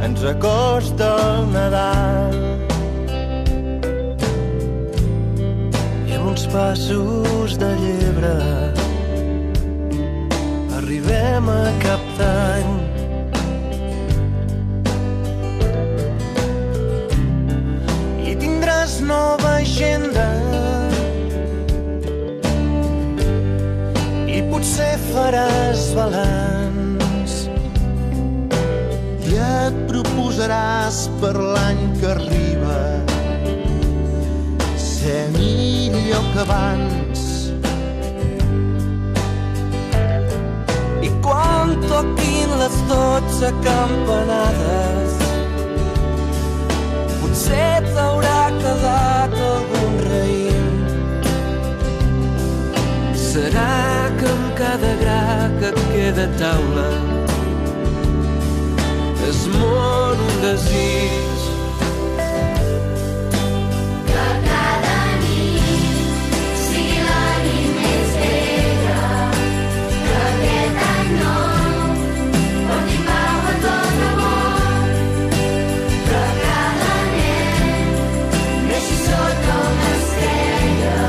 ens acosta el Nadal. I amb uns passos de llebre arribem a Cap d'Any. I tindràs nova agenda i potser faràs balanç i et proposaràs per l'any que arriba ser millor que abans. I quan toquin les 12 campanades potser t'haurà quedat algun raïm. Serà que amb cada gra que et queda a taula es mor un desig. Que cada nit sigui la nit més bella, que aquest any nou porti pau a tot el món, que cada nen neixi sota una estrella.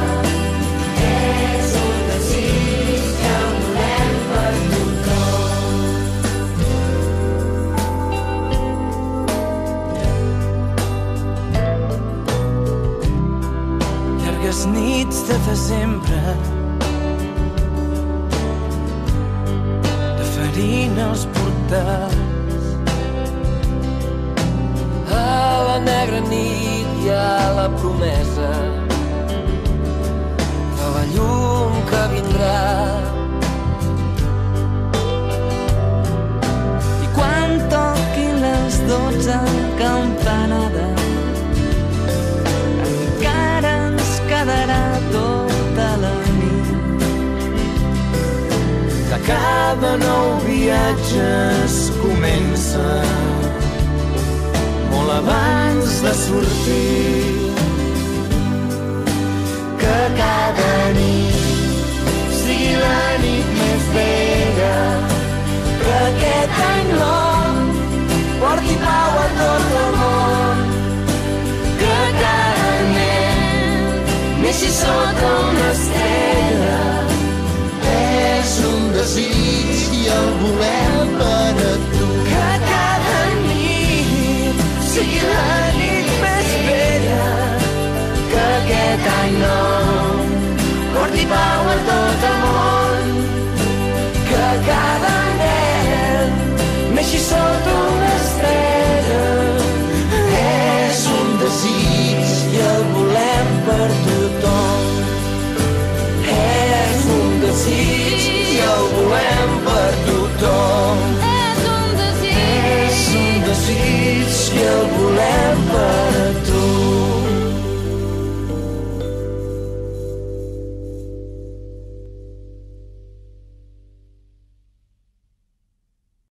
És un desig que volem per tothom. Llargues nits de desembre, de farina als portals, a la negra nit hi ha la promesa de la llum que vindrà. I quan toquin les 12 campanades encara ens quedarà tota la nit. Que cada nou viatge es comença molt abans de sortir. Que cada nit sigui la nit més bella, que aquest any nou porti pau a tot el món, que cada nen neixi sota una estrella. És un desig i el volem per a tu. Que cada nit sigui la nit més bella, que aquest any nou porti pau